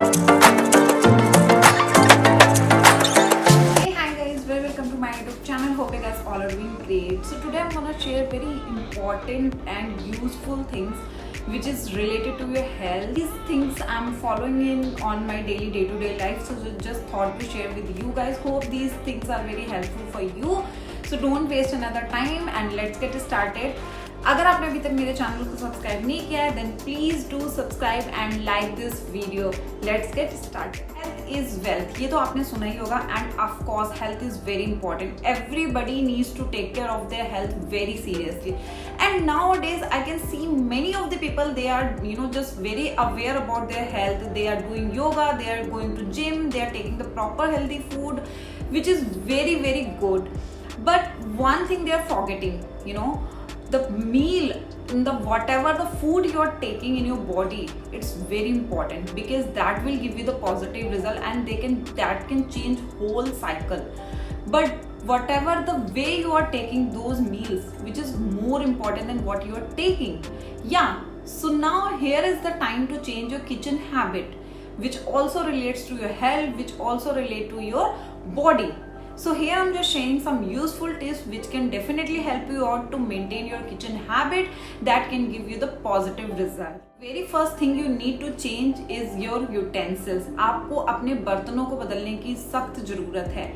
Hey, hi guys, welcome to my YouTube channel. Hope you guys all are doing great. So today I'm gonna share very important and useful things which is related to your health. These things I'm following in on my daily day-to-day life. So just thought to share with you guys. Hope these things are very helpful for you. So don't waste another time and let's get started. अगर आपने अभी तक मेरे channel को subscribe नहीं किया है then please do subscribe and like this video. Let's get started. Health is wealth, ये तो आपने सुना ही होगा and of course health is very important. Everybody needs to take care of their health very seriously and nowadays I can see many of the people they are just very aware about their health. They are doing yoga, they are going to gym, they are taking the proper healthy food which is very very good. But one thing they are forgetting, the meal, the whatever the food you are taking in your body, it's very important because that will give you the positive result and that can change whole cycle. But whatever the way you are taking those meals, which is more important than what you are taking. Yeah, so now here is the time to change your kitchen habit, which also relates to your health, which also relate to your body. So here I'm just sharing some useful tips which can definitely help you out to maintain your kitchen habit that can give you the positive result. Very first thing you need to change is your utensils. आपको अपने बर्तनों को बदलने की सख्त जरूरत है.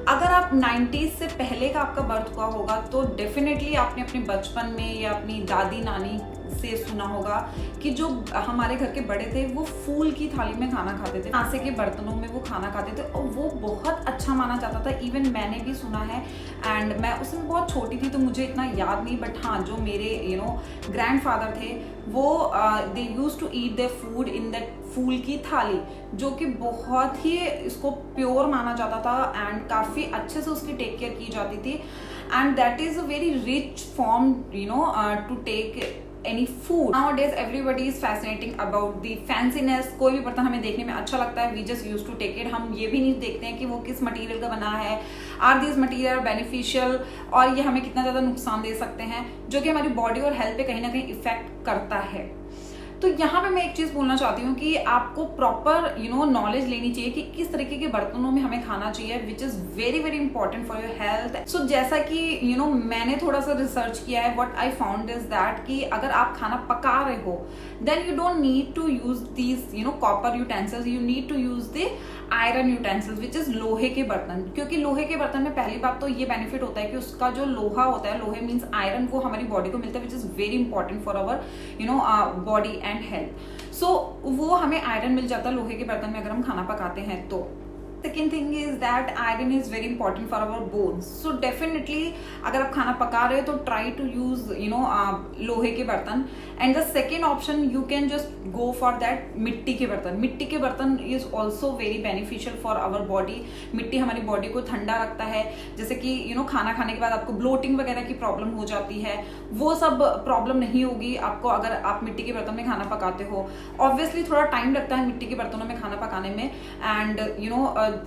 अगर आप 90s से पहले का आपका बर्थ हुआ होगा तो डेफिनेटली आपने अपने बचपन में या अपनी दादी नानी से सुना होगा कि जो हमारे घर के बड़े थे वो फूल की थाली में खाना खाते थे, कांसे के बर्तनों में वो खाना खाते थे और वो बहुत अच्छा माना जाता था. इवन मैंने भी सुना है एंड मैं उसमें बहुत छोटी थी तो मुझे इतना याद नहीं, बट हाँ जो मेरे ग्रैंडफादर थे वो they use to eat their food in that फूल की थाली, जो कि बहुत ही इसको प्योर माना जाता था एंड काफ़ी अच्छे से उसकी टेक केयर की जाती थी. And that is a very rich form to take any food. Nowadays everybody is fascinating about the fanciness. कोई भी बर्तन हमें देखने में अच्छा लगता है, we just used to take it. हम ये भी नहीं देखते हैं कि वो किस मटेरियल का बना है, are these material beneficial और ये हमें कितना ज़्यादा नुकसान दे सकते हैं, जो कि हमारी बॉडी और हेल्थ पे कहीं ना कहीं इफेक्ट करता है. तो यहाँ पे मैं एक चीज बोलना चाहती हूँ कि आपको प्रॉपर नॉलेज लेनी चाहिए कि किस तरीके के बर्तनों में हमें खाना चाहिए, which is very very important for your health. So जैसा कि मैंने थोड़ा सा रिसर्च किया है, what I found is that कि अगर आप खाना पका रहे हो then you don't need to use these copper utensils, you need to use the iron utensils which is लोहे के बर्तन. क्योंकि लोहे के बर्तन में पहली बात तो ये बेनिफिट होता है कि उसका जो लोहा होता है, लोहे मीन्स आयरन, वो हमारी बॉडी को मिलता है which is very important for our body and health. So वो हमें आयरन मिल जाता है लोहे के बर्तन में अगर हम खाना पकाते हैं तो. Second thing is that iron is very important for our bones. So definitely अगर आप खाना पका रहे हो तो ट्राई टू यूज लोहे के बर्तन. And the second option you can just go for that मिट्टी के बर्तन. मिट्टी के बर्तन is also very beneficial for our body. मिट्टी हमारी बॉडी को ठंडा रखता है, जैसे कि खाना खाने के बाद आपको ब्लोटिंग वगैरह की प्रॉब्लम हो जाती है, वो सब प्रॉब्लम नहीं होगी आपको अगर आप मिट्टी के बर्तन में खाना पकाते हो. ऑब्वियसली थोड़ा टाइम लगता है मिट्टी के बर्तनों में खाना पकाने में एंड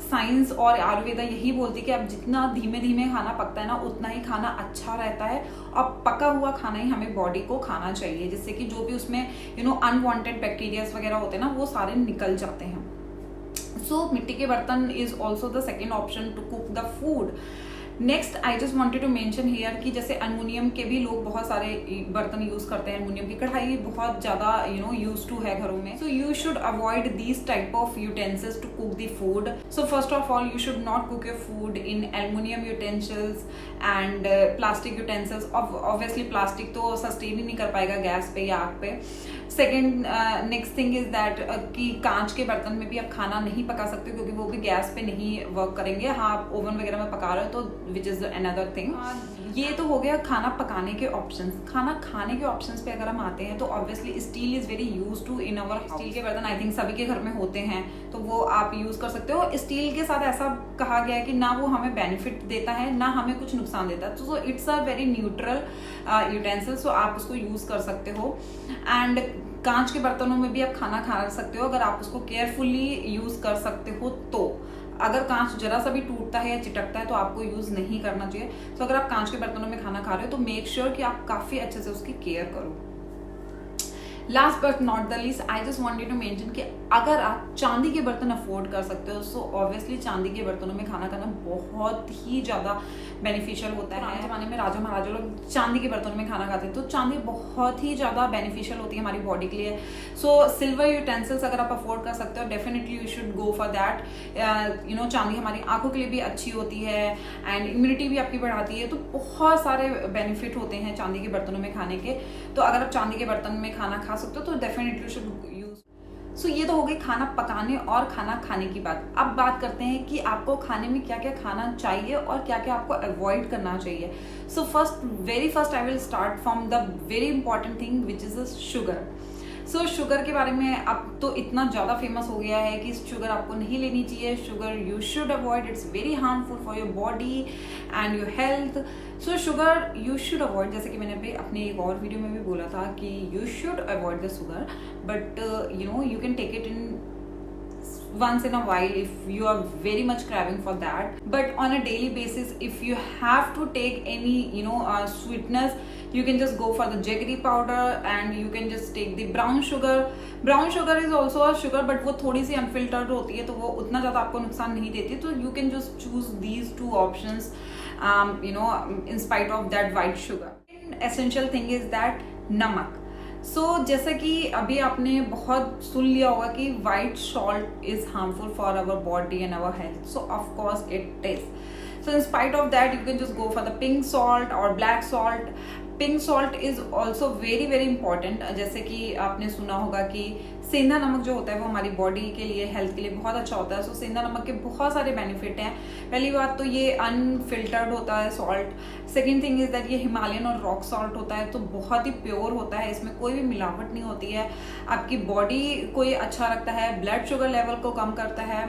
साइंस और आयुर्वेदा यही बोलती है कि आप जितना धीमे धीमे खाना पकता है ना उतना ही खाना अच्छा रहता है और पका हुआ खाना ही हमें बॉडी को खाना चाहिए, जिससे कि जो भी उसमें अनवांटेड बैक्टीरियाज वगैरह होते हैं ना वो सारे निकल जाते हैं. सो मिट्टी के बर्तन is also the second option to cook the food. Next I just wanted to mention here कि जैसे एल्युमिनियम के भी लोग बहुत सारे बर्तन यूज करते हैं. एल्युमिनियम की कढ़ाई बहुत ज्यादा यूज टू है घरों में. So you should avoid these type of utensils to cook the food. So first of all you should not cook your food in aluminium utensils and plastic utensils. Obviously plastic तो sustain ही नहीं कर पाएगा gas पे या आग पे. Second next thing is that कि कांच के बर्तन में भी आप खाना नहीं पका सकते क्योंकि वो भी गैस पे नहीं वर्क करेंगे. हाँ आप ओवन वगैरह में पका रहे हो तो विच इज अनदर थिंग. ये तो हो गया खाना पकाने के ऑप्शंस. खाना खाने के ऑप्शंस पे अगर हम आते हैं तो obviously steel is very use to in our. Steel के बर्तन आई थिंक सभी के घर में होते हैं तो वो आप यूज कर सकते हो. स्टील के साथ ऐसा कहा गया है कि ना वो हमें बेनिफिट देता है ना हमें कुछ नुकसान देता है. तो it's a very neutral utensil, so आप उसको यूज कर सकते हो. एंड कांच के बर्तनों में भी आप खाना खा सकते हो अगर आप उसको केयरफुली यूज कर सकते हो तो. अगर कांच जरा सा भी टूटता है या चिटकता है तो आपको यूज नहीं करना चाहिए. तो अगर आप कांच के बर्तनों में खाना खा रहे हो तो मेक श्योर कि आप काफी अच्छे से उसकी केयर करो. Last but not the least, I just wanted to mention कि अगर आप चांदी के बर्तन अफोर्ड कर सकते हो सो ऑब्वियसली चांदी के बर्तनों में खाना खाना बहुत ही ज़्यादा बेनिफिशियल होता है। जमाने में राजा महाराजा लोग चांदी के बर्तनों में खाना खाते हैं, तो चांदी बहुत ही ज़्यादा बेनिफिशियल होती है हमारी बॉडी के लिए। सो सिल्वर यूटेंसिल्स अगर आप अफोर्ड कर सकते हो, definitely you should go for that. चांदी हमारी आंखों के लिए भी अच्छी होती है एंड इम्यूनिटी भी आपकी बढ़ाती है, तो बहुत सारे बेनिफिट होते हैं चांदी के बर्तनों में खाने के। तो अगर आप चांदी के बर्तन में खाना खा सकते हो तो डेफिनेटली यू शुड यूज। सो ये तो हो गई खाना पकाने और खाना खाने की बात। अब बात करते हैं कि आपको खाने में क्या क्या खाना चाहिए और क्या क्या आपको अवॉइड करना चाहिए। So very first I will start from the very important thing which is sugar. So sugar के बारे में अब तो इतना ज़्यादा फेमस हो गया है कि शुगर आपको नहीं लेनी चाहिए। Sugar you should avoid, it's very harmful for your body and your health. So sugar you should avoid, जैसे कि मैंने अपने एक और वीडियो में भी बोला था कि you should avoid the sugar, but you can take it in once in a while if you are very much craving for that. But on a daily basis, if you have to take any sweetness, you can just go for the jaggery powder and you can just take the brown sugar. Brown sugar is also a sugar, but वो थोड़ी सी unfiltered होती है, तो वो उतना ज़्यादा आपको नुकसान नहीं देती। तो you can just choose these two options in spite of that white sugar. Essential thing is that नमक। जैसा कि अभी आपने बहुत सुन लिया होगा कि white salt is harmful for our body and our health, so of course it is. So in spite of that you can just go for the pink salt और black salt. Pink salt is also very very important. जैसे कि आपने सुना होगा कि सेंधा नमक जो होता है वो हमारी बॉडी के लिए, हेल्थ के लिए बहुत अच्छा होता है। सो सेंधा नमक के बहुत सारे बेनिफिट हैं। पहली बात तो ये अनफिल्टर्ड होता है salt. Second thing is that ये हिमालयन और रॉक सॉल्ट होता है, तो बहुत ही प्योर होता है, इसमें कोई भी मिलावट नहीं होती है। आपकी बॉडी को ये अच्छा रखता है, ब्लड शुगर लेवल को कम करता है,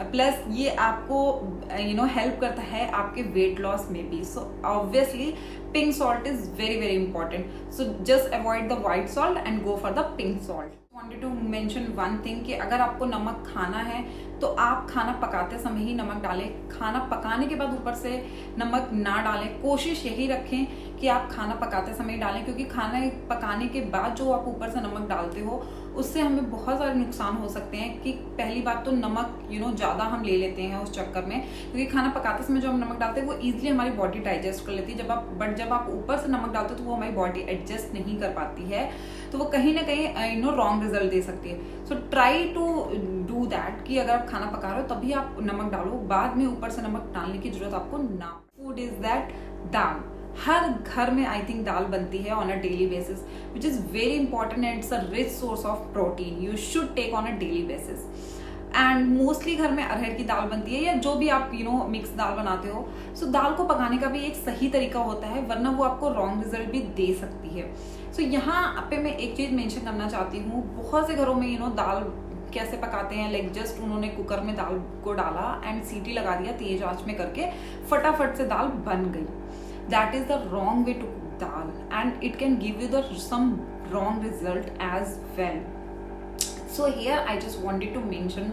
प्लस ये आपको हेल्प करता है आपके वेट लॉस में भी। So obviously pink salt is very very important. So just avoid the white salt and go for the pink salt. Wanted to mention one thing कि अगर आपको नमक खाना है तो आप खाना पकाते समय ही नमक डालें। खाना पकाने के बाद ऊपर से नमक ना डालें। कोशिश यही रखें कि आप खाना पकाते समय डालें, क्योंकि खाना पकाने के बाद जो आप ऊपर से नमक डालते हो उससे हमें बहुत सारे नुकसान हो सकते हैं। कि पहली बात तो नमक ज़्यादा हम ले लेते हैं उस चक्कर में, क्योंकि खाना पकाते समय जो हम नमक डालते हैं वो ईजिली हमारी बॉडी डाइजेस्ट कर लेती है। जब आप ऊपर से नमक डालते हो तो वो हमारी बॉडी एडजस्ट नहीं कर पाती है, तो वो कहीं ना कहीं रॉन्ग रिजल्ट दे सकती है। So try to do that कि अगर आप खाना पका रहे हो तभी आप नमक डालो, बाद में ऊपर से नमक डालने की जरूरत आपको ना। Food is that dal. हर घर में आई थिंक दाल बनती है on a daily basis, which is very important and it's a rich source of protein you should take on a daily basis. And mostly घर में अरहर की दाल बनती है, या जो भी आप मिक्स दाल बनाते हो। सो दाल को पकाने का भी एक सही तरीका होता है, वरना वो आपको रॉन्ग रिजल्ट भी दे सकती है। सो यहाँ पे मैं एक चीज मेंशन करना चाहती हूँ, बहुत से घरों में दाल कैसे पकाते हैं, लाइक जस्ट उन्होंने कुकर में दाल को डाला एंड सीटी लगा दिया तेज आंच में करके, फटाफट से दाल बन गई। That is the wrong way to cook dal and it can give you the some wrong result as well. So here I just wanted to mention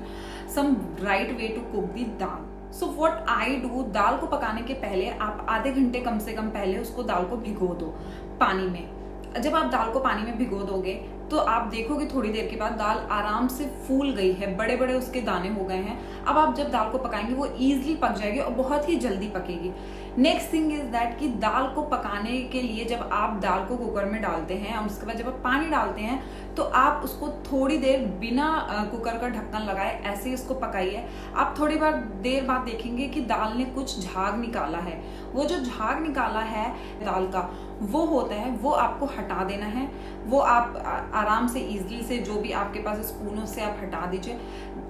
some right way to cook the dal. So what I do, दाल को पकाने के पहले आप आधे घंटे कम से कम पहले उसको दाल को भिगो दो पानी में। जब आप दाल को पानी में भिगो दोगे तो आप देखोगे थोड़ी देर के बाद दाल आराम से फूल गई है, बड़े बड़े उसके दाने हो गए हैं। अब आप जब दाल को पकाएंगे वो ईजिली पक जाएगी और बहुत ही जल्दी पकेगी। नेक्स्ट थिंग इज दैट कि दाल को पकाने के लिए जब आप दाल को कुकर में डालते हैं और उसके बाद जब आप पानी डालते हैं तो आप उसको थोड़ी देर बिना कुकर का ढक्कन लगाए ऐसे ही उसको पकाइए। आप थोड़ी देर बाद देखेंगे कि दाल ने कुछ झाग निकाला है। वो जो झाग निकाला है दाल का वो होता है, वो आपको हटा देना है। वो आप आराम से इजीली से जो भी आपके पास स्पून से आप हटा दीजिए।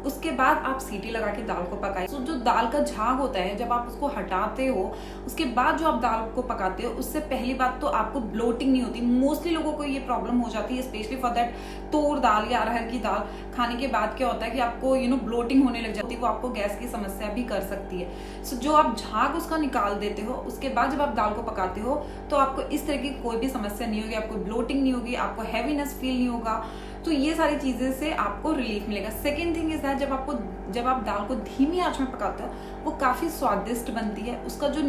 उसके बाद आप सीटी लगा के दाल को पकाइए। तो जो दाल का झाग होता है जब आप उसको हटाते हो उसके बाद जो आप दाल को पकाते हो उससे पहली बात तो आपको ब्लोटिंग नहीं होती। मोस्टली लोगों को ये प्रॉब्लम हो जाती है, स्पेशली फॉर दैट तूर दाल या अरहर की दाल खाने के बाद क्या होता है कि आपको ब्लोटिंग होने लग जाती है, वो आपको गैस की समस्या भी कर सकती है। सो जो आप झाग उसका निकाल देते हो उसके बाद जब आप दाल को पकाते हो तो आपको इस तरह की कोई भी समस्या नहीं होगी, आपको ब्लोटिंग नहीं होगी, आपको हैवीनेस फील नहीं होगा। तो ये सारी चीजें से आपको रिलीफ मिलेगा। सेकेंड थिंग इज दैट जब आप दाल को धीमी आंच में पकाते हो वो काफी स्वादिष्ट बनती है। उसका जो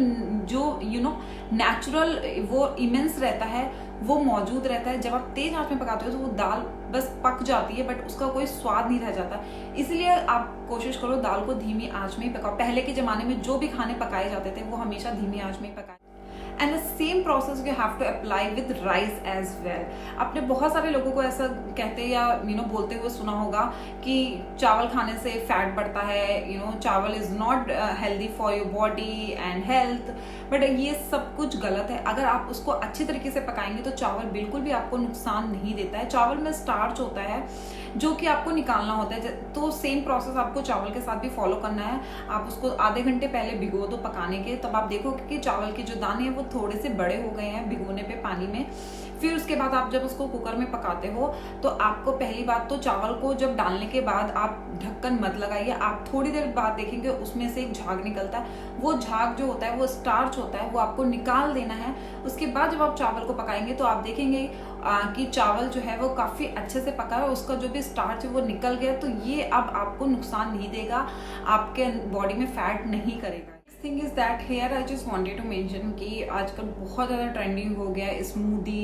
नेचुरल वो इमेंस रहता है वो मौजूद रहता है। जब आप तेज आंच में पकाते हो तो वो दाल बस पक जाती है बट उसका कोई स्वाद नहीं रह जाता। इसलिए आप कोशिश करो दाल को धीमी आंच में ही पकाओ। पहले के जमाने में जो भी खाने पकाए जाते थे वो हमेशा धीमी आंच में ही पकाए। And the same process you have to apply with rice as well. आपने बहुत सारे लोगों को ऐसा कहते या बोलते हुए सुना होगा कि चावल खाने से फैट बढ़ता है, चावल is not healthy for your body and health. But ये सब कुछ गलत है। अगर आप उसको अच्छी तरीके से पकाएंगे तो चावल बिल्कुल भी आपको नुकसान नहीं देता है। चावल में स्टार्च होता है जो कि आपको निकालना होता है। तो सेम प्रोसेस आपको चावल के साथ भी फॉलो करना है। आप उसको आधे घंटे पहले भिगो दो पकाने के, तब आप देखोगे कि चावल के जो दाने हैं वो थोड़े से बड़े हो गए हैं भिगोने पे पानी में। फिर उसके बाद आप जब उसको कुकर में पकाते हो तो आपको पहली बात तो चावल को जब डालने के बाद आप ढक्कन मत लगाइए। आप थोड़ी देर बाद देखेंगे उसमें से एक झाग निकलता है। वो झाग जो होता है वो स्टार्च होता है, वो आपको निकाल देना है। उसके बाद जब आप चावल को पकाएंगे तो आप देखेंगे कि चावल जो है वो काफी अच्छे से पका है, उसका जो भी स्टार्च है वो निकल गया। तो ये अब आपको नुकसान नहीं देगा, आपके बॉडी में फैट नहीं करेगा। Thing is that here I just wanted to mention कि आजकल बहुत ज़्यादा ट्रेंडिंग हो गया है स्मूदी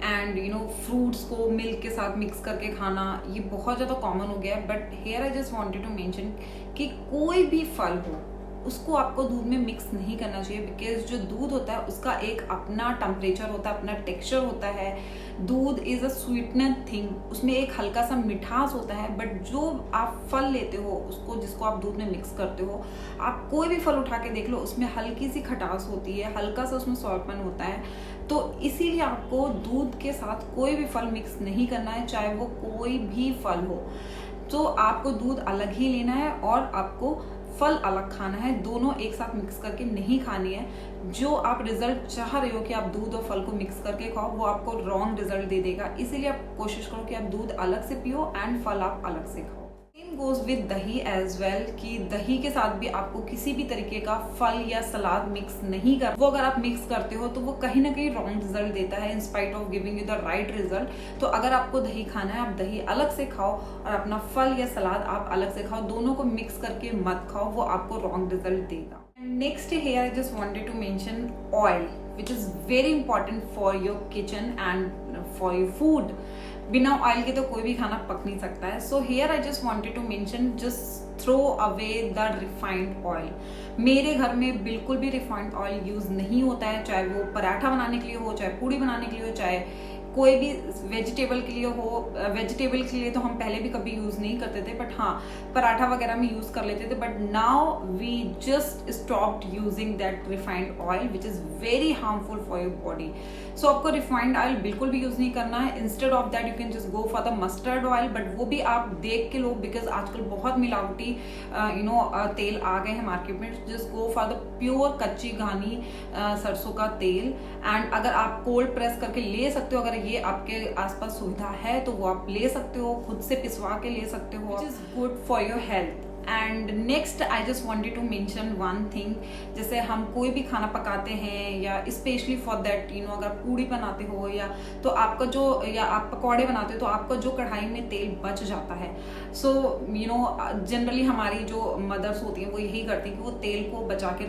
एंड फ्रूट्स को मिल्क के साथ मिक्स करके खाना। ये बहुत ज़्यादा कॉमन हो गया है। But here I just wanted to mention कि कोई भी फल हो उसको आपको दूध में मिक्स नहीं करना चाहिए। बिकॉज जो दूध होता है उसका एक अपना टेम्परेचर होता है, अपना टेक्सचर होता है। दूध इज अ स्वीटनर थिंग, उसमें एक हल्का सा मिठास होता है। बट जो आप फल लेते हो उसको, जिसको आप दूध में मिक्स करते हो, आप कोई भी फल उठा के देख लो उसमें हल्की सी खटास होती है, हल्का सा उसमें सॉल्टपन होता है। तो इसीलिए आपको दूध के साथ कोई भी फल मिक्स नहीं करना है, चाहे वो कोई भी फल हो। तो आपको दूध अलग ही लेना है और आपको फल अलग खाना है। दोनों एक साथ मिक्स करके नहीं खानी है। जो आप रिजल्ट चाह रहे हो कि आप दूध और फल को मिक्स करके खाओ वो आपको रॉन्ग रिजल्ट दे देगा। इसीलिए आप कोशिश करो कि आप दूध अलग से पियो एंड फल आप अलग से खाओ। सेम गोज विद दही एज वेल कि दही के साथ भी आपको किसी भी तरीके का फल या सलाद मिक्स नहीं कर। वो अगर आप मिक्स करते हो तो वो कहीं ना कहीं रॉन्ग रिजल्ट देता है इन spite of giving you the right result. तो अगर आपको दही खाना है आप दही अलग से खाओ और अपना फल या सलाद आप अलग से खाओ। दोनों को मिक्स करके मत खाओ, वो आपको रॉन्ग रिजल्ट देगा। Next here I just wanted to mention oil which is very important for your kitchen and for your food. बिना ऑयल के तो कोई भी खाना पक नहीं सकता है। सो here I just wanted to mention just throw away the refined oil. मेरे घर में बिल्कुल भी रिफाइंड ऑयल यूज नहीं होता है, चाहे वो पराठा बनाने के लिए हो, चाहे पूड़ी बनाने के लिए हो, चाहे कोई भी वेजिटेबल के लिए हो। वेजिटेबल के लिए तो हम पहले भी कभी यूज नहीं करते थे, बट हाँ पराठा वगैरह में यूज कर लेते थे। But now we just stopped using that refined oil which is very harmful for your body. So आपको रिफाइंड ऑयल बिल्कुल भी यूज नहीं करना है। Instead of that you can just go for the mustard oil, but वो भी आप देख के लो बिकॉज आजकल बहुत मिलावटी तेल आ गए हैं मार्केट में। Just go for the pure कच्ची घानी सरसों का तेल। एंड अगर आप कोल्ड प्रेस करके ले सकते हो, अगर ये आपके आसपास सुविधा है तो वो आप ले सकते हो, खुद से पिसवा के ले सकते हो, which is good for your health. And next I just wanted to mention one thing, जैसे हम कोई भी खाना पकाते हैं या स्पेशली फॉर दैट अगर पूड़ी बनाते हो या तो आपका जो या आप पकौड़े बनाते हो तो आपका जो कढ़ाई में तेल बच जाता है। सो जनरली हमारी जो मदर्स होती हैं वो यही करती हैं कि वो तेल को बचा के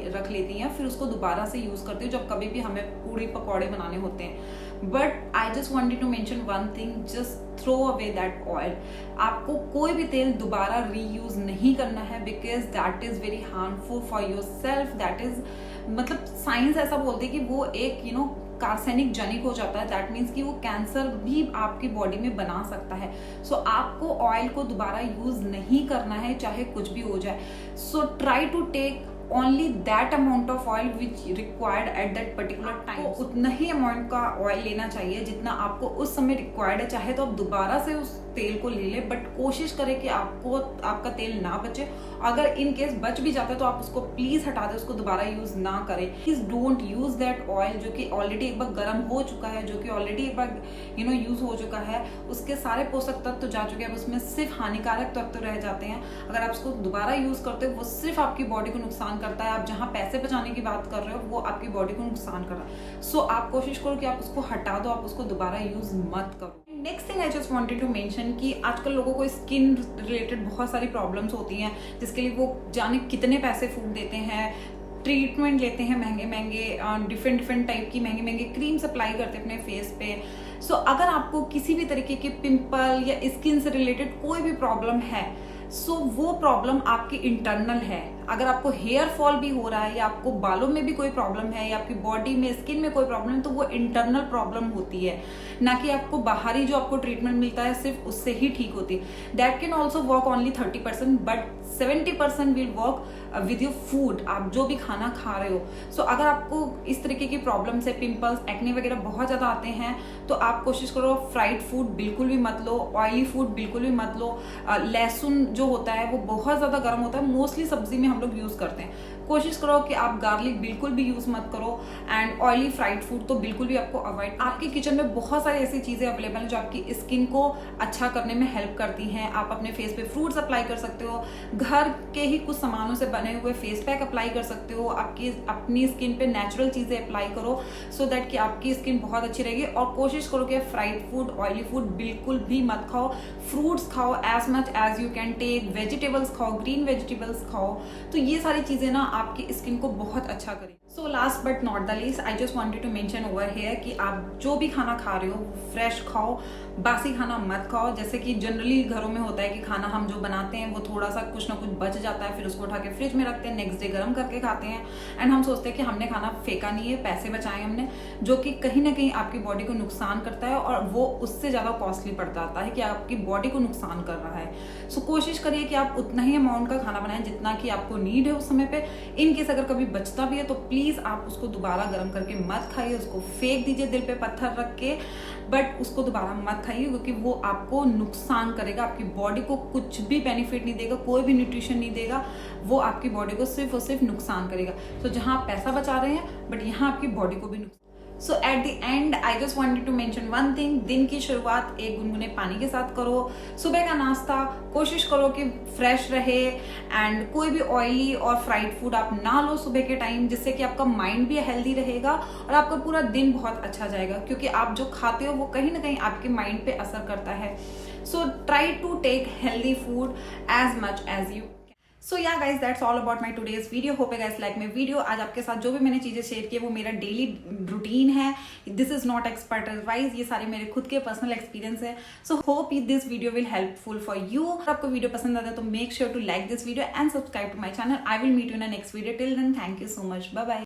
रख लेती हैं, फिर उसको दोबारा से यूज करती है जब कभी भी हमें पूड़ी पकौड़े बनाने होते हैं। But I just wanted to mention one thing, just throw away that oil. आपको कोई भी तेल दोबारा रीयूज नहीं करना है because that is very harmful for your self. दैट इज मतलब साइंस ऐसा बोलते हैं कि वो एक कार्सेनिक जनिक हो जाता है। दैट मीन्स कि वो कैंसर भी आपकी बॉडी में बना सकता है। सो आपको ऑयल को दोबारा यूज नहीं करना है चाहे कुछ भी हो जाए। So try to take only that amount of oil which required at that particular time। तो उतना ही अमाउंट का ऑयल लेना चाहिए जितना आपको उस समय रिक्वायर्ड है। चाहे तो आप दोबारा से उस तेल को ले ले, बट कोशिश करें कि आपका तेल ना बचे। अगर इन केस बच भी जाता है तो आप उसको प्लीज हटा दें, उसको दोबारा यूज ना करें। Please don't use that oil जो कि ऑलरेडी एक बार गर्म हो चुका है, जो कि ऑलरेडी एक बार यूज हो चुका है। उसके सारे पोषक तत्व तो जा चुके हैं, उसमें सिर्फ हानिकारक तत्व रह जाते हैं। अगर आप उसको दोबारा यूज करते हो वो सिर्फ आपकी बॉडी को नुकसान करता है। आप जहां पैसे बचाने की बात कर रहे हो वो आपकी बॉडी को नुकसान कर रहा है। सो आप कोशिश करो कि आप उसको हटा दो, आप उसको दोबारा यूज मत करो। Next thing I just wanted to mention कि आजकल लोगों को स्किन रिलेटेड बहुत सारी प्रॉब्लम्स होती हैं, जिसके लिए वो जाने कितने पैसे फूक देते हैं, ट्रीटमेंट लेते हैं महंगे महंगे, डिफरेंट टाइप की महंगे महंगे क्रीम्स अप्लाई करते हैं अपने फेस पे। सो अगर आपको किसी भी तरीके के पिंपल या स्किन से रिलेटेड कोई भी प्रॉब्लम है, सो वो प्रॉब्लम आपकी इंटरनल है। अगर आपको हेयर फॉल भी हो रहा है या आपको बालों में भी कोई प्रॉब्लम है या आपकी बॉडी में स्किन में कोई प्रॉब्लम है, तो वो इंटरनल प्रॉब्लम होती है, ना कि आपको बाहरी जो आपको ट्रीटमेंट मिलता है सिर्फ उससे ही ठीक होती है। That can also work only 30%, but 70% will work with your food, आप जो भी खाना खा रहे हो। सो अगर आपको इस तरीके की प्रॉब्लम से पिंपल्स, एक्ने वगैरह बहुत ज्यादा आते हैं, तो आप कोशिश करो फ्राइड फूड बिल्कुल भी मत लो, ऑयली फूड बिल्कुल भी मत लो। लहसुन जो होता है वो बहुत ज्यादा गर्म होता है, मोस्टली सब्जी में हम लोग यूज करते हैं। कोशिश करो कि आप गार्लिक बिल्कुल भी यूज मत करो, एंड ऑयली फ्राइड फूड तो बिल्कुल भी आपको अवॉइड। आपके किचन में बहुत सारी ऐसी चीजें अवेलेबल हैं जो आपकी स्किन को अच्छा करने में हेल्प करती हैं। आप अपने फेस पे फ्रूट्स अप्लाई कर सकते हो, घर के ही कुछ सामानों से बने हुए फेस पैक अप्लाई कर सकते हो, आपकी अपनी स्किन पे नेचुरल चीजें अप्लाई करो, सो दैट कि आपकी स्किन बहुत अच्छी रहेगी। और कोशिश करो कि फ्राइड फूड, ऑयली फूड बिल्कुल भी मत खाओ। फ्रूट्स खाओ as much as you can take, vegetables खाओ, ग्रीन वेजिटेबल्स खाओ। तो ये सारी चीजें ना आपकी स्किन को बहुत अच्छा करें। So last but not the least, I just wanted to mention over here कि आप जो भी खाना खा रहे हो फ्रेश खाओ, बासी खाना मत खाओ। जैसे कि जनरली घरों में होता है कि खाना हम जो बनाते हैं वो थोड़ा सा कुछ ना कुछ बच जाता है, फिर उसको उठा के फ्रिज में रखते हैं, नेक्स्ट डे गर्म करके खाते हैं, एंड हम सोचते हैं कि हमने खाना फेंका नहीं है, पैसे बचाए हमने, जो कि कहीं ना कहीं आपकी बॉडी को नुकसान करता है, और वो उससे ज्यादा कॉस्टली पड़ जाता है कि आपकी बॉडी को नुकसान कर रहा है। सो कोशिश करिए कि आप उतना ही अमाउंट का खाना बनाएं जितना कि आपको नीड है उस समय पे। इन केस अगर कभी बचता भी है तो प्लीज आप उसको दोबारा गर्म करके मत खाइए, उसको फेंक दीजिए दिल पे पत्थर रख के, बट उसको दोबारा मत खाइए, क्योंकि वो आपको नुकसान करेगा, आपकी बॉडी को कुछ भी बेनिफिट नहीं देगा, कोई भी न्यूट्रिशन नहीं देगा, वो आपकी बॉडी को सिर्फ और सिर्फ नुकसान करेगा। तो जहां आप पैसा बचा रहे हैं, बट यहाँ आपकी बॉडी को भी नुकसान। So at the end I just wanted to mention one thing, दिन की शुरुआत एक गुनगुने पानी के साथ करो। सुबह का नाश्ता कोशिश करो कि फ्रेश रहे, एंड कोई भी ऑयली और फ्राइड फूड आप ना लो सुबह के टाइम, जिससे कि आपका माइंड भी हेल्दी रहेगा और आपका पूरा दिन बहुत अच्छा जाएगा, क्योंकि आप जो खाते हो वो कहीं ना कहीं आपके माइंड पे असर करता है। So try to take healthy food as much as you. So yeah guys, that's all about my today's video. Hope है गाइज लाइक माई वीडियो। आज आपके साथ जो भी मैंने चीजें शेयर की वो मेरा डेली रूटीन है, this is not expert advice, ये सारे मेरे खुद के पर्सनल एक्सपीरियंस है। So hope this video will helpful for you. अगर आपको वीडियो पसंद आता है तो make sure to like this video and subscribe to my channel. I will meet you in next video. Till then thank you so much, bye bye.